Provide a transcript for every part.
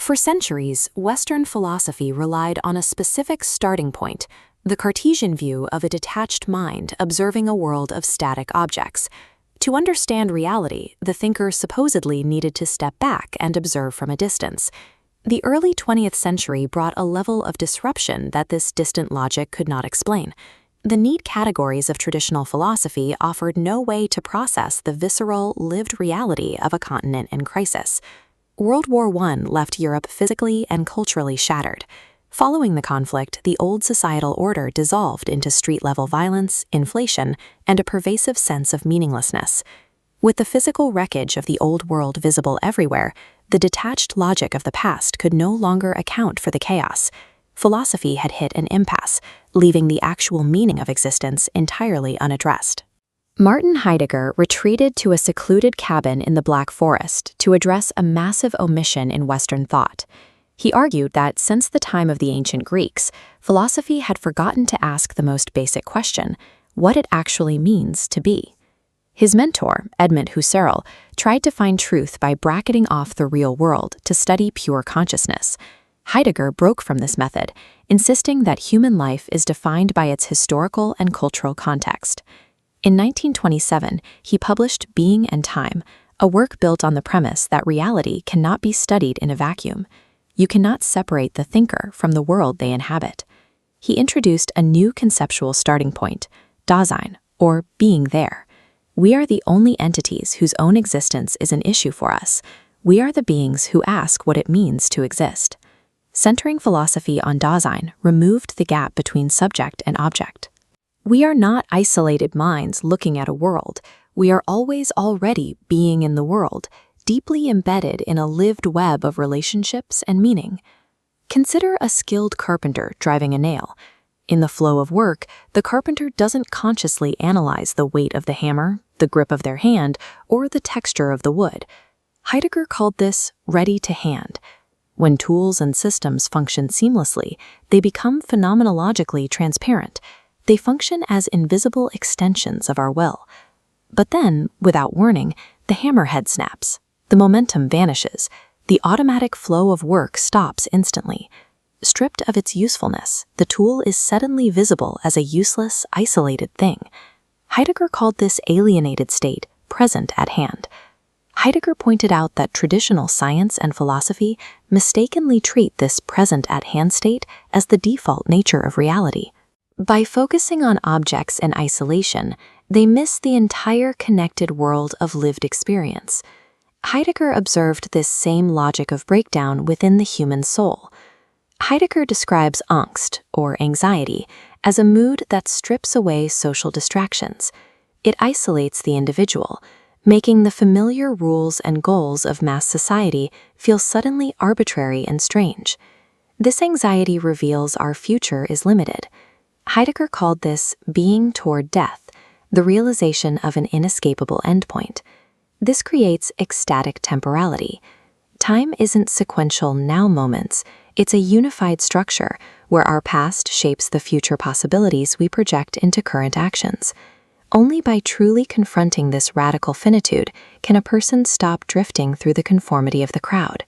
For centuries, Western philosophy relied on a specific starting point, the Cartesian view of a detached mind observing a world of static objects. To understand reality, the thinker supposedly needed to step back and observe from a distance. The early 20th century brought a level of disruption that this distant logic could not explain. The neat categories of traditional philosophy offered no way to process the visceral, lived reality of a continent in crisis. World War I left Europe physically and culturally shattered. Following the conflict, the old societal order dissolved into street-level violence, inflation, and a pervasive sense of meaninglessness. With the physical wreckage of the old world visible everywhere, the detached logic of the past could no longer account for the chaos. Philosophy had hit an impasse, leaving the actual meaning of existence entirely unaddressed. Martin Heidegger retreated to a secluded cabin in the Black Forest to address a massive omission in Western thought. He argued that since the time of the ancient Greeks, philosophy had forgotten to ask the most basic question, what it actually means to be. His mentor, Edmund Husserl, tried to find truth by bracketing off the real world to study pure consciousness. Heidegger broke from this method, insisting that human life is defined by its historical and cultural context. In 1927, he published Being and Time, a work built on the premise that reality cannot be studied in a vacuum. You cannot separate the thinker from the world they inhabit. He introduced a new conceptual starting point, Dasein, or being there. We are the only entities whose own existence is an issue for us. We are the beings who ask what it means to exist. Centering philosophy on Dasein removed the gap between subject and object. We are not isolated minds looking at a world. We are always already being in the world, deeply embedded in a lived web of relationships and meaning. Consider a skilled carpenter driving a nail. In the flow of work, the carpenter doesn't consciously analyze the weight of the hammer, the grip of their hand, or the texture of the wood. Heidegger called this ready to hand. When tools and systems function seamlessly, they become phenomenologically transparent. They function as invisible extensions of our will. But then, without warning, the hammerhead snaps. The momentum vanishes. The automatic flow of work stops instantly. Stripped of its usefulness, the tool is suddenly visible as a useless, isolated thing. Heidegger called this alienated state present at hand. Heidegger pointed out that traditional science and philosophy mistakenly treat this present-at-hand state as the default nature of reality. By focusing on objects in isolation, they miss the entire connected world of lived experience. Heidegger observed this same logic of breakdown within the human soul. Heidegger describes Angst, or anxiety, as a mood that strips away social distractions. It isolates the individual, making the familiar rules and goals of mass society feel suddenly arbitrary and strange. This anxiety reveals our future is limited. Heidegger called this being toward death, the realization of an inescapable endpoint. This creates ecstatic temporality. Time isn't sequential now moments, it's a unified structure where our past shapes the future possibilities we project into current actions. Only by truly confronting this radical finitude can a person stop drifting through the conformity of the crowd.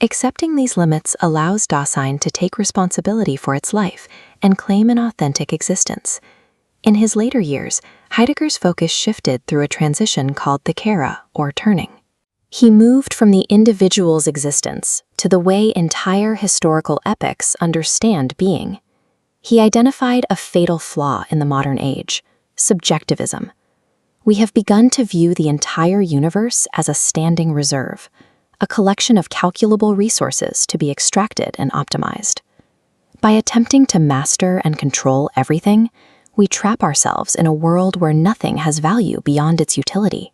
Accepting these limits allows Dasein to take responsibility for its life and claim an authentic existence. In his later years, Heidegger's focus shifted through a transition called the Kehre, or turning. He moved from the individual's existence to the way entire historical epochs understand being. He identified a fatal flaw in the modern age: subjectivism. We have begun to view the entire universe as a standing reserve, a collection of calculable resources to be extracted and optimized. By attempting to master and control everything, we trap ourselves in a world where nothing has value beyond its utility.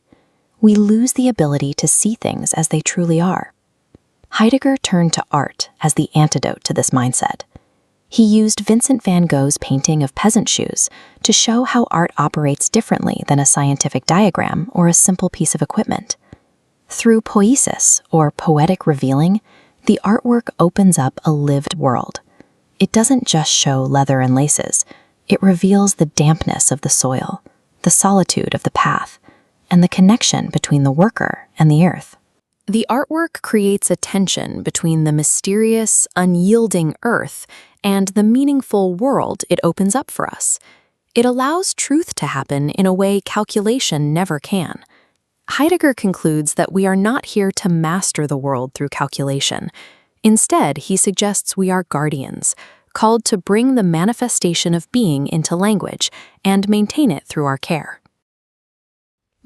We lose the ability to see things as they truly are. Heidegger turned to art as the antidote to this mindset. He used Vincent van Gogh's painting of peasant shoes to show how art operates differently than a scientific diagram or a simple piece of equipment. Through poiesis, or poetic revealing, the artwork opens up a lived world. It doesn't just show leather and laces, it reveals the dampness of the soil, the solitude of the path, and the connection between the worker and the earth. The artwork creates a tension between the mysterious, unyielding earth and the meaningful world it opens up for us. It allows truth to happen in a way calculation never can. Heidegger concludes that we are not here to master the world through calculation. Instead, he suggests we are guardians, called to bring the manifestation of being into language and maintain it through our care.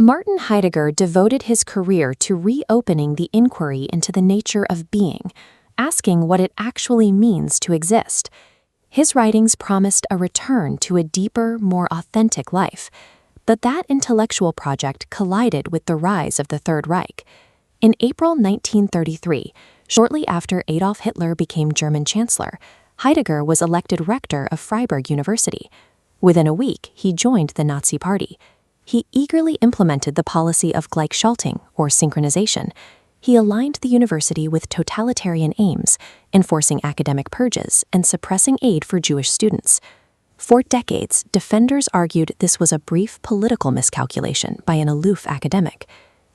Martin Heidegger devoted his career to reopening the inquiry into the nature of being, asking what it actually means to exist. His writings promised a return to a deeper, more authentic life. But that intellectual project collided with the rise of the Third Reich. In April 1933, shortly after Adolf Hitler became German Chancellor, Heidegger was elected rector of Freiburg University. Within a week, he joined the Nazi Party. He eagerly implemented the policy of Gleichschaltung, or synchronization. He aligned the university with totalitarian aims, enforcing academic purges and suppressing aid for Jewish students. For decades, defenders argued this was a brief political miscalculation by an aloof academic.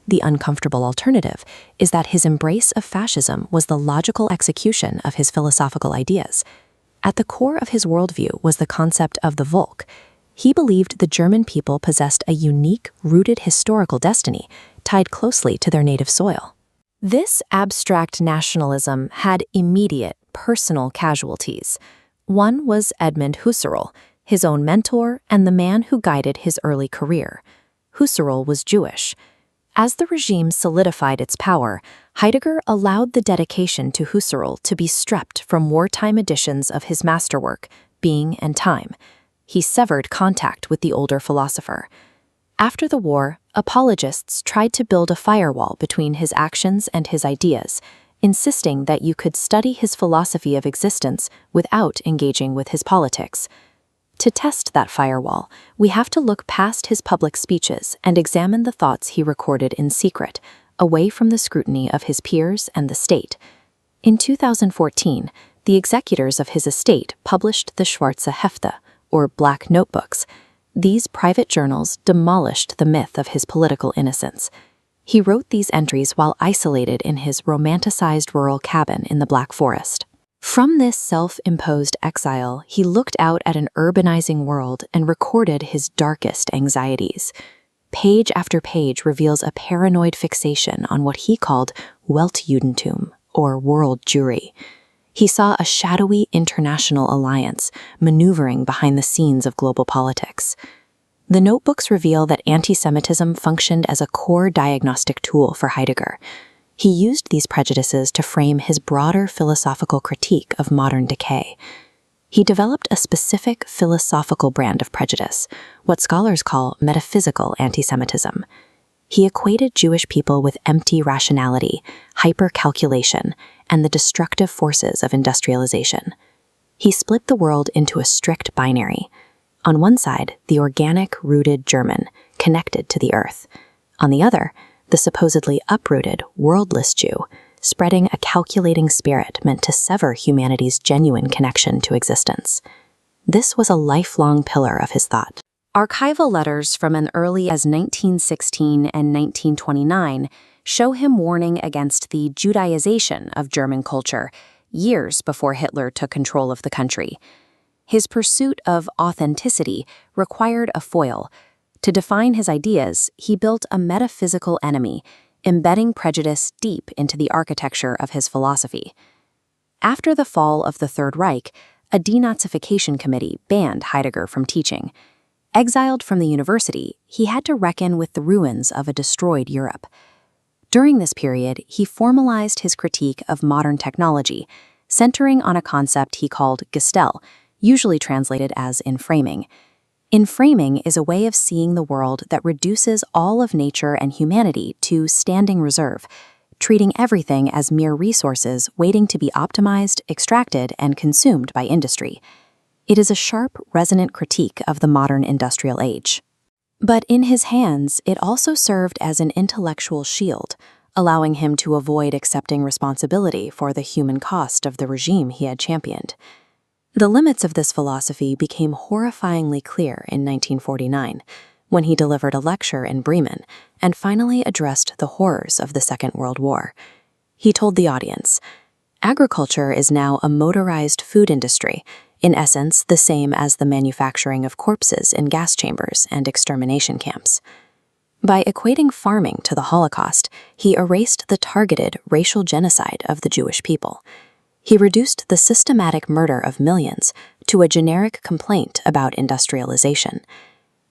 The uncomfortable alternative is that his embrace of fascism was the logical execution of his philosophical ideas. At the core of his worldview was the concept of the Volk. He believed the German people possessed a unique, rooted historical destiny tied closely to their native soil. This abstract nationalism had immediate, personal casualties. One was Edmund Husserl, his own mentor and the man who guided his early career. Husserl was Jewish. As the regime solidified its power, Heidegger allowed the dedication to Husserl to be stripped from wartime editions of his masterwork, Being and Time. He severed contact with the older philosopher. After the war, apologists tried to build a firewall between his actions and his ideas, insisting that you could study his philosophy of existence without engaging with his politics. To test that firewall, we have to look past his public speeches and examine the thoughts he recorded in secret, away from the scrutiny of his peers and the state. In 2014, the executors of his estate published the Schwarze Hefte, or Black Notebooks. These private journals demolished the myth of his political innocence. He wrote these entries while isolated in his romanticized rural cabin in the Black Forest. From this self-imposed exile, he looked out at an urbanizing world and recorded his darkest anxieties. Page after page reveals a paranoid fixation on what he called Weltjudentum, or world Jewry. He saw a shadowy international alliance maneuvering behind the scenes of global politics. The notebooks reveal that anti-Semitism functioned as a core diagnostic tool for Heidegger. He used these prejudices to frame his broader philosophical critique of modern decay. He developed a specific philosophical brand of prejudice, what scholars call metaphysical anti-Semitism. He equated Jewish people with empty rationality, hyper-calculation, and the destructive forces of industrialization. He split the world into a strict binary. On one side, the organic, rooted German, connected to the earth. On the other, the supposedly uprooted, worldless Jew, spreading a calculating spirit meant to sever humanity's genuine connection to existence. This was a lifelong pillar of his thought. Archival letters from as early as 1916 and 1929 show him warning against the Judaization of German culture years before Hitler took control of the country. His pursuit of authenticity required a foil. To define his ideas, he built a metaphysical enemy, embedding prejudice deep into the architecture of his philosophy. After the fall of the Third Reich, a denazification committee banned Heidegger from teaching. Exiled from the university, he had to reckon with the ruins of a destroyed Europe. During this period, he formalized his critique of modern technology, centering on a concept he called Gestell, usually translated as inframing. Inframing is a way of seeing the world that reduces all of nature and humanity to standing reserve, treating everything as mere resources waiting to be optimized, extracted, and consumed by industry. It is a sharp, resonant critique of the modern industrial age. But in his hands, it also served as an intellectual shield, allowing him to avoid accepting responsibility for the human cost of the regime he had championed. The limits of this philosophy became horrifyingly clear in 1949, when he delivered a lecture in Bremen and finally addressed the horrors of the Second World War. He told the audience, "Agriculture is now a motorized food industry, in essence the same as the manufacturing of corpses in gas chambers and extermination camps." By equating farming to the Holocaust, he erased the targeted racial genocide of the Jewish people. He reduced the systematic murder of millions to a generic complaint about industrialization.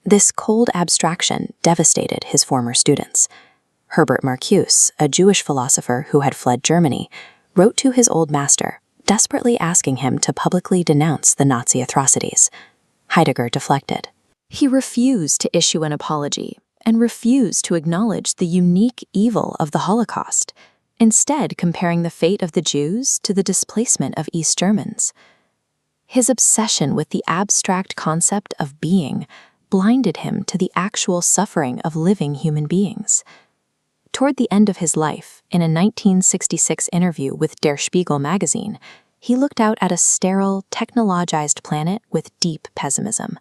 This cold abstraction devastated his former students. Herbert Marcuse, a Jewish philosopher who had fled Germany, wrote to his old master, desperately asking him to publicly denounce the Nazi atrocities. Heidegger deflected. He refused to issue an apology and refused to acknowledge the unique evil of the Holocaust, instead comparing the fate of the Jews to the displacement of East Germans. His obsession with the abstract concept of being blinded him to the actual suffering of living human beings. Toward the end of his life, in a 1966 interview with Der Spiegel magazine, he looked out at a sterile, technologized planet with deep pessimism.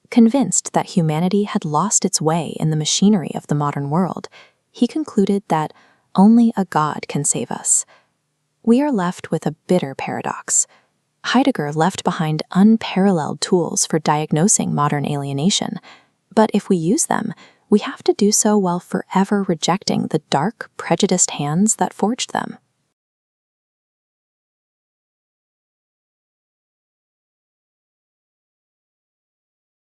Convinced that humanity had lost its way in the machinery of the modern world, he concluded that only a God can save us. We are left with a bitter paradox. Heidegger left behind unparalleled tools for diagnosing modern alienation, but if we use them, we have to do so while forever rejecting the dark, prejudiced hands that forged them.